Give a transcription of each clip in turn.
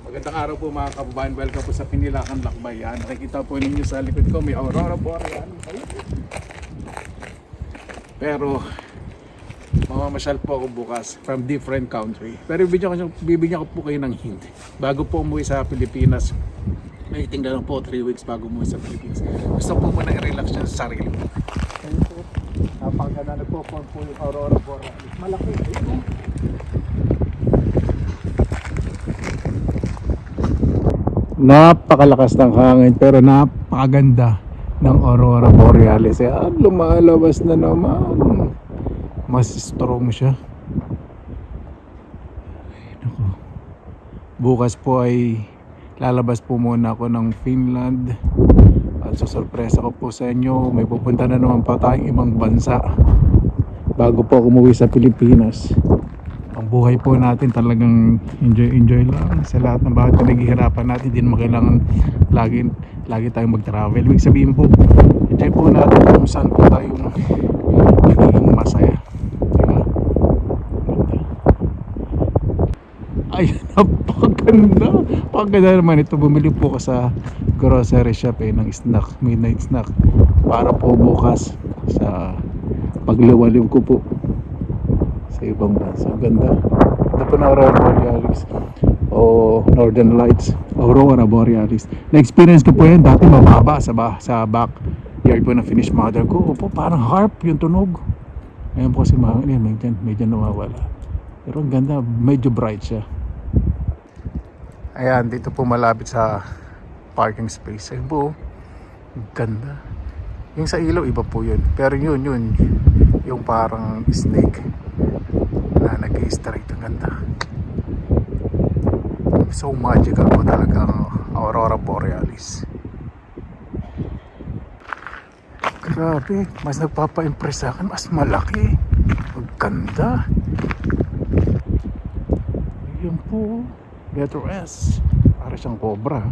Magandang araw po mga kababayan. Welcome po sa Pinilakan Lakbay. Yan, nakikita po ninyo sa likod ko may Aurora Borealis. Pero mamamasyal po ako bukas from different country. Pero bibigyan ko po kayo ng hint. Bago po umuwi sa Pilipinas, may tingnan lang po 3 weeks bago umuwi sa Pilipinas. Gusto po muna i-relax niya sa sarili mo. Ayun po, napakaganda, nagpo-form po yung Aurora Borealis. Malaki, ayun. Napakalakas ng hangin pero napakaganda ng Aurora Borealis. Lumalabas na naman. Mas strong siya. Ay, naku. Bukas po ay lalabas po muna ako ng Finland. At susurpresa ko po sa inyo, may pupunta na naman pa tayong ibang bansa bago po umuwi sa Pilipinas. Ang buhay po natin talagang enjoy lang sa lahat ng bakit pinaghihirapan natin. Hindi naman kailangan lagi tayong mag-travel. Ibig sabihin po, enjoy po natin kung saan po tayong magiging masaya, diba? Ay, napakaganda naman ito. Bumili po ko sa grocery shop ng snack, midnight snack, para po bukas sa pagliwaliw ko po sa ibang bansa. Ganda. Ito po na Aurora Borealis o Northern Lights. Aurora Borealis. Na-experience ko po yan dati mababa sa backyard po ng Finnish mother ko. Opo, parang harp yung tunog. Ngayon po kasi medyo nawawala. Pero ang ganda, medyo bright siya. Ayan, dito po malapit sa parking space. Ayun po, ganda. Yung sa ilaw, iba po yun. Pero yun, yung parang snake na nag-i-straight. Ang ganda. So magical po talaga ang Aurora Borealis. Grabe, mas nagpapa-impress sa akin, mas malaki. Ang ganda. Yun po, letter S. Para siyang cobra.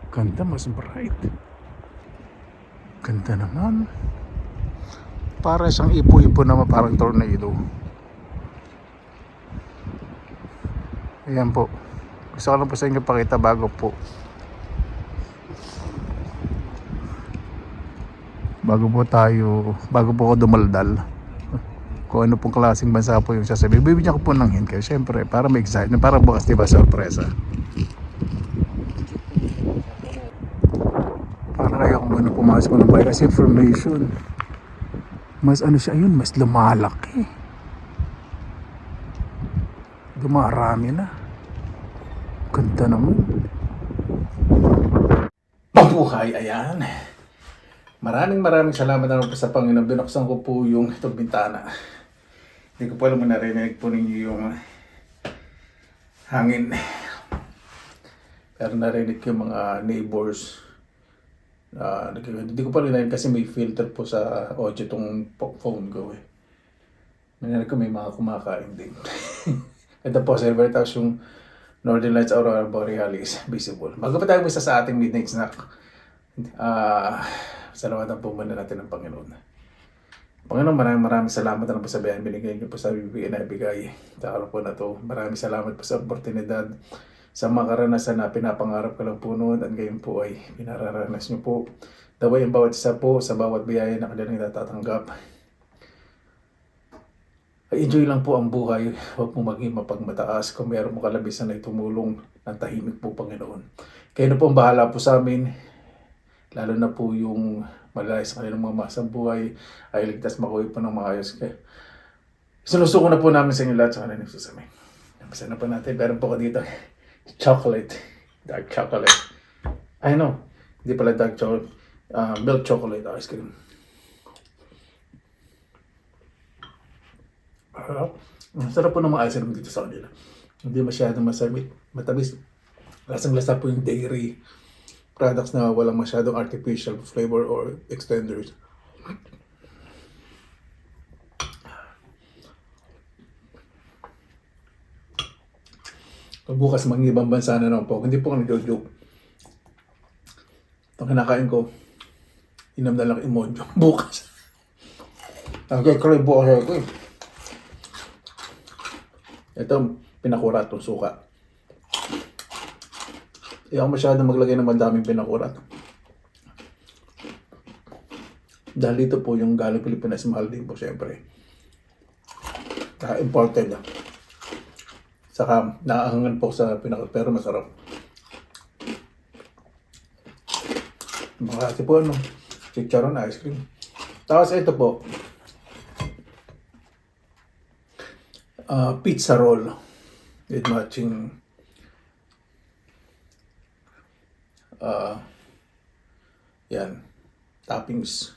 Ganda, mas bright. Ganda naman. Para siyang ipo-ipo naman, parang tornado. Ayan po. Gusto ko lang po sa inyo pakita bago po ako dumaldal kung ano pong klaseng bansa po yung sasabihin. Bibigyan ko po ng hint kayo, syempre, para may excitement, para bukas diba sorpresa. Para kayo kung ano pumasok ng virus information. Mas ano siya yun, mas lumalaki. Dumarami na. Ganda naman. Mabuhay, ayan. Maraming salamat naman po sa Panginoon. Binuksan ko po yung itong bintana. Hindi ko po alam kung narinig po ninyo yung hangin. Pero narinig ko yung mga neighbors. Hindi ko pa rin kasi may filter po sa audio itong phone ko eh. Narinig ko may mga kumakain din. Ito po, silver tapos yung Northern Lights Aurora Borealis visible. Bago pa tayo isa sa ating midnight snack, salamatan po muna natin ng Panginoon. Panginoon, maraming salamat na po sa bayan binigay niyo po sa bibigyan na ibigay sa araw po na to. Maraming salamat po sa oportunidad, sa mga karanasan na pinapangarap ko lang po noon at ngayon po ay pinararanas niyo po. Daway ang bawat isa po sa bawat biyaya na kanilang natatanggap. Ay enjoy lang po ang buhay. Huwag po maging mapagmataas. Kung mayroon mo kalabisan na itumulong ng tahimik po, Panginoon. Kayo na po ang bahala po sa amin. Lalo na po yung malay sa kanilang mga masang buhay ay ligtas makuwi po ng maayos. Sinusuko na po namin sa inyo lahat sa kanilang nagsasamin. Napisa na po natin. Meron po ko dito chocolate. Dark chocolate. I know. Hindi pala dark chocolate. Milk chocolate ice cream. Sarap po ng mga ice cream dito sa kanila. Hindi masyadong matamis. Lasang-lasa po yung dairy products na walang masyadong artificial flavor or extenders. Kung bukas mag-ibang bansa na naman po, hindi po kami joke. Ito kinakain ko, inam na lang emoji bukas. Nagkakrive po ako ito eh. Ito, pinakurat o suka. Hindi ako masyadong maglagay ng madaming pinakurat. Dahil dito po yung galing Pilipinas, mahal din po syempre. Imported na. Saka naahangan po sa pinakurat, pero masarap. Makasi po ano, chicharon ice cream. Tapos ito po, pizza roll with matching yan, toppings.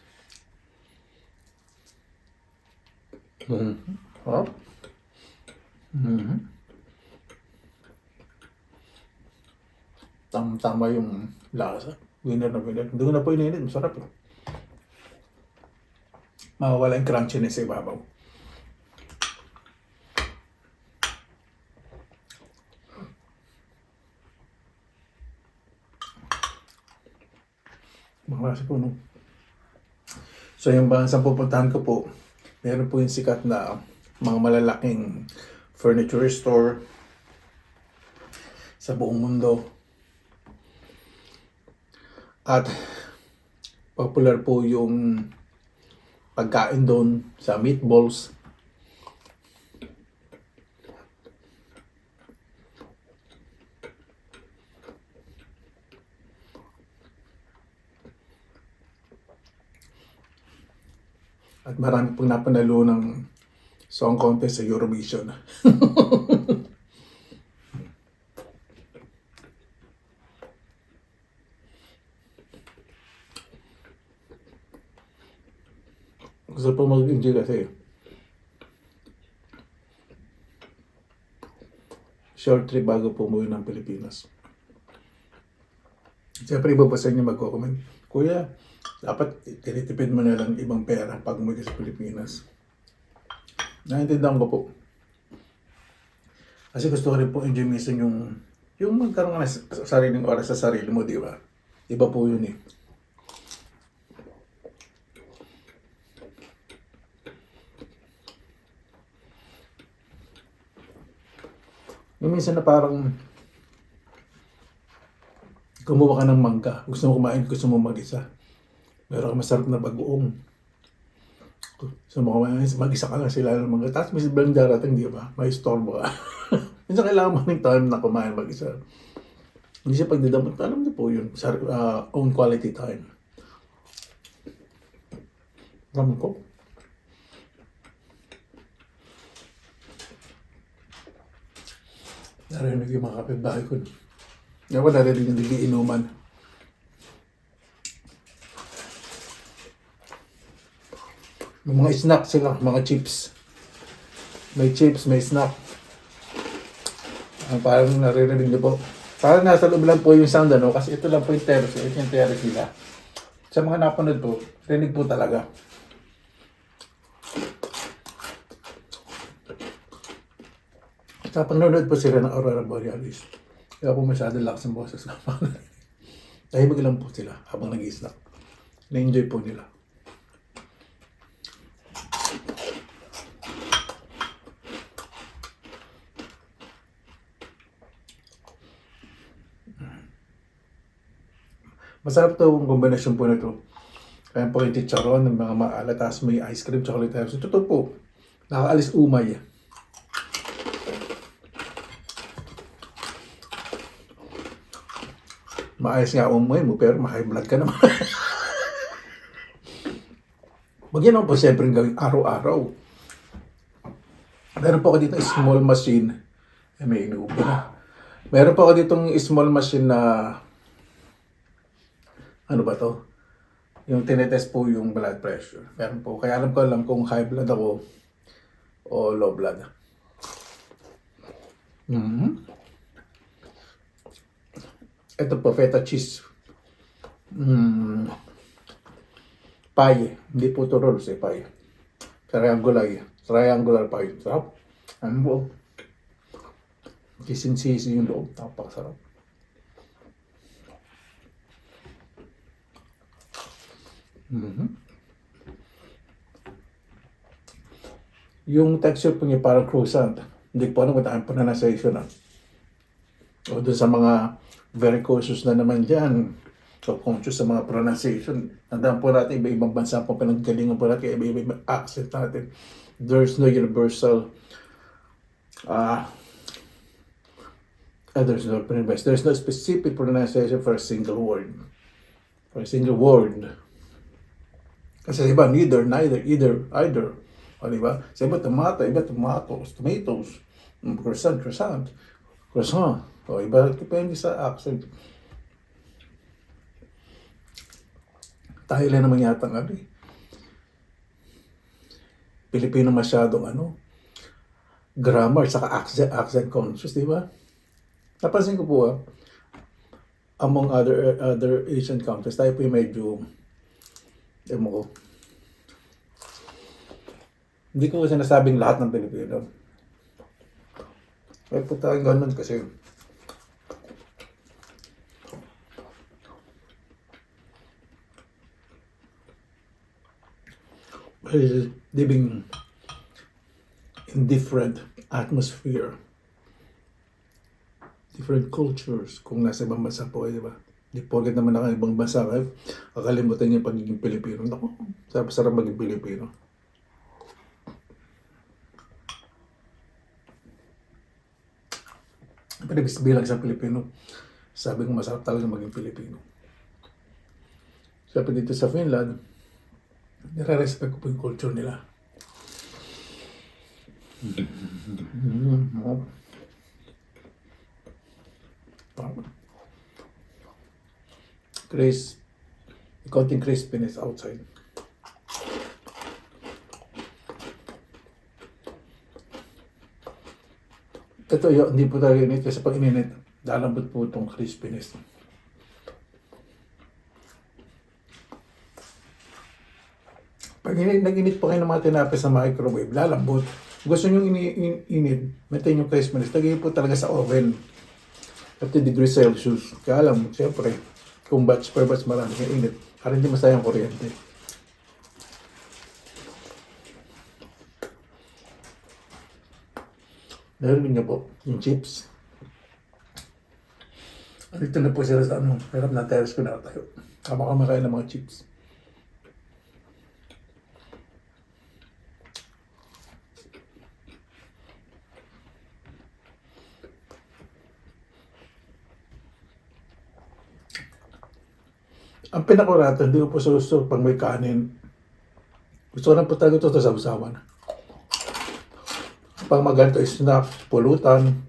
Oh. Tama yung lasa. Winner na winner. Hindi ko na po ininit. Masarap. Mawawala yung crunchiness sa ibabaw. Maklase po, no? So, yung bansang pupuntahan ko po, meron po yung sikat na mga malalaking furniture store sa buong mundo. At popular po yung pagkain doon sa meatballs. At marami pong napanalo ng song contest sa Eurovision. Gusto po mag-enjoy kasi. Short trip bago po umuwi ng Pilipinas. Siyempre iba pa sa inyo magko-comment, Kuya, dapat tinitipid mo na lang ibang pera pag umuwi ka sa Pilipinas. Naiintindihan ko po. Kasi gusto ko rin po enjoy minsan yung magkaroon ka ng sariling oras sa sarili mo, di ba? Iba po yun eh. Yung minsan na parang kumuha ka ng mangga, gusto mo kumain, gusto mo mag-isa. Meron ka masarap na bagoong. So mag-isa ka lang sila ng mangga. Tapos may blang darating, di ba? May storm ka. Minsan kailangan mo ng time na kumain mag-isa. Hindi siya pagdidamot. Alam niyo po yun. Own quality time. Alam ko. Narinig yung mga kapitbahay ko. Nga ba narinig yung inuman? May mga snack sila, mga chips. May chips, may snack. Parang naririnig niyo po. Parang nasa loob lang po yung sound, ano? Kasi ito lang po yung terrace. Ito yung terrace nila. Sa mga napanood po, rinig po talaga. Sa panonood po sila ng Aurora Borealis. Kaya po masyado lakas ng boses. Tahimik lang po sila habang nag-i-snack. Na-enjoy po nila. Masarap to ang kombinasyon po nito. Kaya po yung chicharon ng mga maalat, tapos may ice cream, chocolate ice cream. Totoo po. Nakaalis umay. Maayos nga umuwi mo, pero ma-high blood ka naman. Wag yan po siyempre gawin araw-araw. Meron po ako dito small machine. May inuubo na. Meron po ako ditong small machine na ano ba to? Yung tinetest po yung blood pressure. Meron po. Kaya alam ko lang kung high blood ako o low blood. Ito po, feta cheese. Pie. Hindi po ito rolls eh, pie. Triangular pie. Sarap. Ano po? Kising-sisi yung loob. Napakasarap. Yung texture po niya parang croissant. Hindi po alam kung ang pronunciation o dun sa mga very cautious na naman dyan. So, conscious sa mga pronunciation. Tandaan po natin, iba-ibang bansa po pinaggalingan po natin, iba-ibang accent natin. There's no universal there's no specific pronunciation for a single word. For a single word. Kasi iba, neither, neither, either. O, diba? Sa iba, tomato, iba, tomatoes. Croissant. O, iba, depende sa accent. Tayo lang naman yata Pilipino masyadong grammar, saka accent conscious, di ba? Napansin ko po among other Asian countries, tayo po yung medyo, hindi ko sinasabing lahat ng Pilipino. Kaya po tayong ganun kasi living in different atmosphere, different cultures. Kung nasa ibang bansa po, di ba? Di porket naman ako ibang bansa kayo, kakalimutan niyo yung pagiging Pilipino. Naku, sarap maging Pilipino. Pero bilang sa Pilipino, sabi ko masarap talaga maging Pilipino. Sabi dito sa Finland, nire-respect ko po yung culture nila. Konting crispiness outside. Ito hindi po talaga init kasi pag ininit, lalambot po itong crispiness. Pag nag-init po kayo ng mga tinapay sa microwave, lalambot. Gusto nyo init, maintain yung crispiness, lagay po talaga sa oven. 50 degrees Celsius. Kaya alam, siyempre, kung batch per batch marami kang init, para hindi masayang kuryente. Narinig niyo po, yung chips. Dito na po sila sa harap na terrace ko na tayo. Kamakain ng mga chips. Ang pinakurato, hindi ko po gusto pag may kanin. Gusto ko lang po talaga ito sa usawan. Pag maganto snacks, pulutan.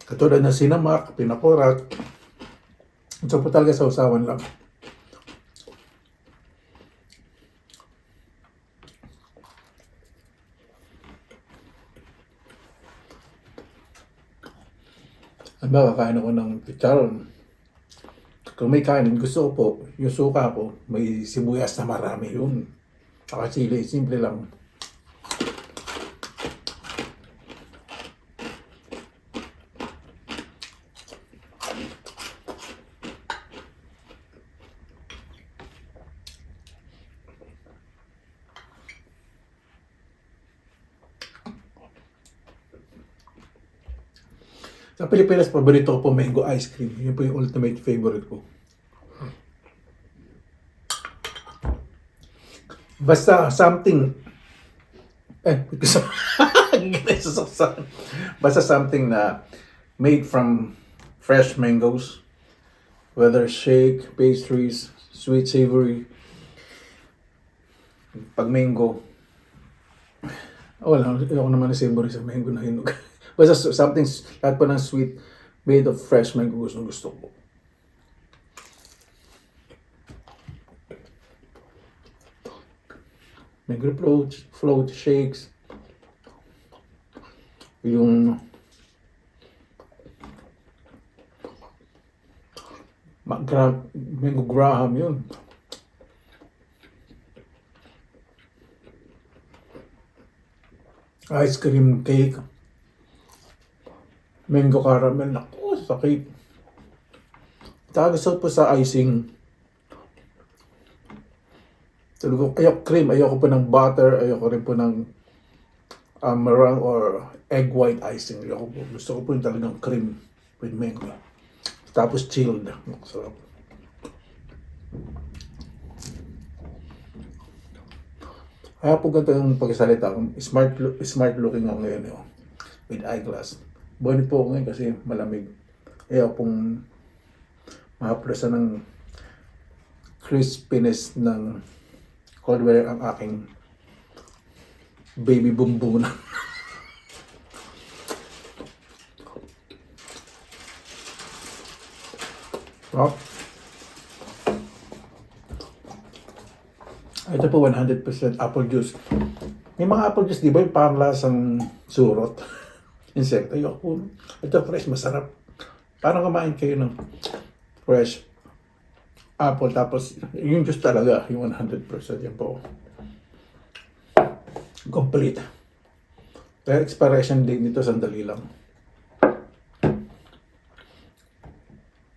Katulad ng sinamak, pinakurat. Gusto po talaga sa usawan lang. Kakain ako ng chicharon. Kung may kanin, gusto ko po, yung suka ko, may sibuyas na marami yun. Saka chili, simple lang. Sa Pilipinas, paborito ko po mango ice cream. Yun po yung ultimate favorite ko. Basta something basta something na made from fresh mangoes, whether shake, pastries, sweet, savory. Pag mango, wala, ako naman na savory sa mango na hinog. Basta something, lahat po ng sweet made of fresh mango gusto ko. Mango float shakes. Yung mango graham yun. Ice cream cake. Mango caramel. Naku, sakit. Gusto po sa icing. Sabi ko, ayoko cream, ayoko po ng butter, ayoko rin po ng meringue or egg white icing. Ayoko po. Gusto ko po yung talagang cream with mango. Tapos chilled. Sarap. Kaya po ganito yung pagkasalita ko. Smart looking ako ngayon. With eyeglass. Boni po ako ngayon kasi malamig. Ayaw pong mahaplasan ng crispiness ng cold weather ang aking baby bumbuna. Oh. Ito po 100% apple juice. May mga apple juice, di ba yung parang lasang surot? Insekto. Ayoko. Ito fresh, masarap. Parang kumain kayo ng fresh apple. Tapos yung juice talaga, yung 100%. Yan po. Complete. Kaya expiration date nito, sandali lang.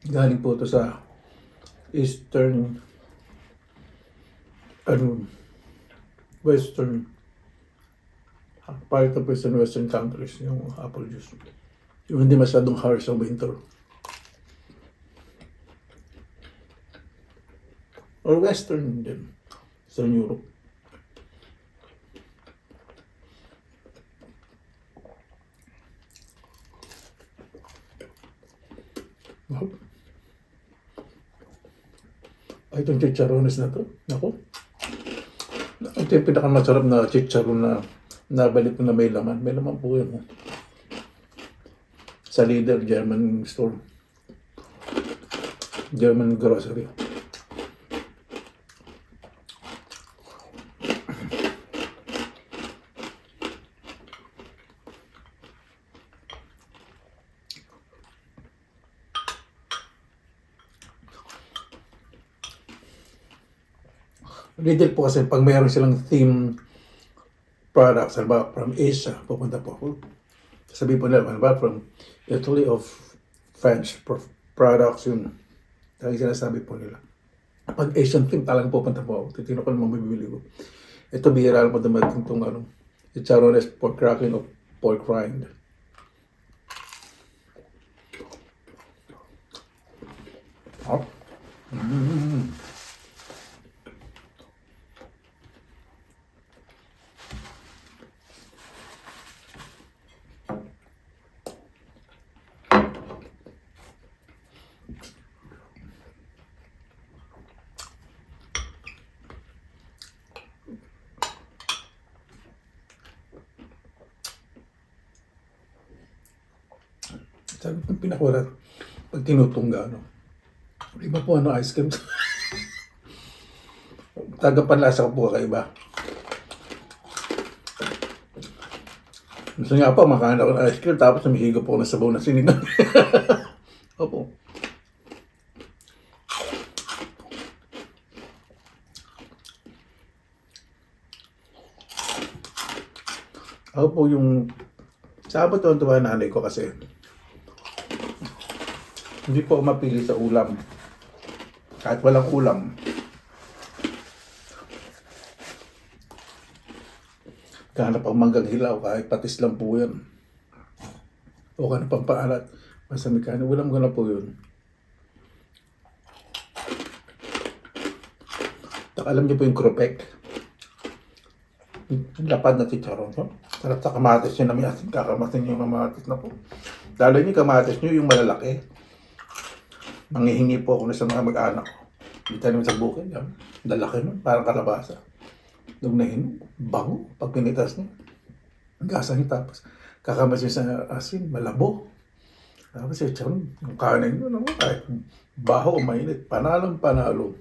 Galing po ito sa Western part of Western countries, yung apple juice. Yung hindi masyadong harsh sa winter. Or Western din. Western Europe. Wow. Ay, itong chicharones na to. Naku. Ito yung pinakamasarap na chicharon na nabalik ko na may laman. May laman po yun. Sa Lidl, German store. German grocery. Lidl po kasi pag mayroon silang theme products, halimbawa from Asia, pupunta po ako. Sabi po nila, halimbawa from Italy of French products, yun. Dahil sinasabi po nila. Pag Asian theme, talagang pupunta po ako. Titignan ko naman mabibili ko. Ito, bihira lang po dumating itong chicharones, pork cracking o pork rind. Oh. Sabi ko, pinakulat pag tinutungga, iba po ice cream. Tagapanlasa ko po kakaiba. Gusto niya po, makain ako ng ice cream, tapos namihigo po ako ng sabaw na sinigang. Opo. Ako po yung sabot ang tuwa nanay ko kasi hindi po mapili sa ulam. Kahit walang ulam. Kahanap ang manggang hilaw, kahit patis lang po yan. O kahanap ang paalat. Basta may kahanap, ulam ko na po yun. Alam niyo po yung krupek. Yung lapad na chicharon ko. Sarap sa kamatis nyo namin asin. Kakamatin nyo yung kamatis na po. Lalo yung kamatis nyo, yung malalaki. Manghihingi po ako na sa mga mag-anak ko. Dito naman sa bukid. Dalaki nun, parang kalabasa. Nung nahinog, bango. Pag pinitas niya, gasa niya. Tapos kakamas niya sa asin, malabo. Tapos yung kanin nyo, kahit baho o mainit. Panalong panalo.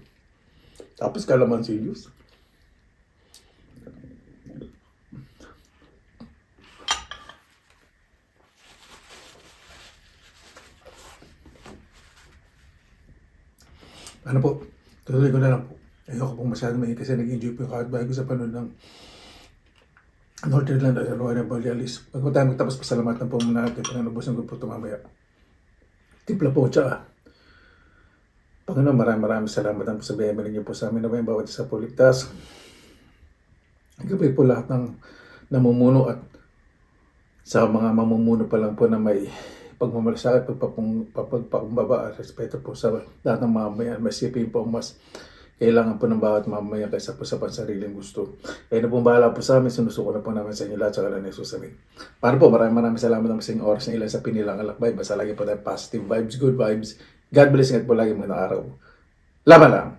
Tapos kalamansi juice. Ano po, tuloy ko na lang po. Ayoko pong masyado may kasi nag-enjoy po yung kahit ko sa panood ng Northern at Royal Balialis. Pag tayo magtapos, pasalamatan po muna natin. Pananubos ng grupo ito mamaya. Tipla po siya. Panginoon, maraming salamat ang po sa biyaya niyo po sa amin na may bawat isa po ligtas. Gabi po lahat ng namumuno at sa mga mamumuno pa lang po na may pagmamalasakit, pagpapakumbaba at respeto po sa lahat ng mamamayan. Masipin po ang mas kailangan po ng bawat mamamayan kaysa po sa pansariling gusto. Kaya na pong bahala po sa amin, sinusuko na po namin sa inyo lahat sa kalan ni Jesus. Amen. Para po, maraming salamat naman sa inyong oras na ilan sa pinilang alakbay. Basta lagi po tayo positive vibes, good vibes. God bless, ingat po lagi mga araw. Laban lang!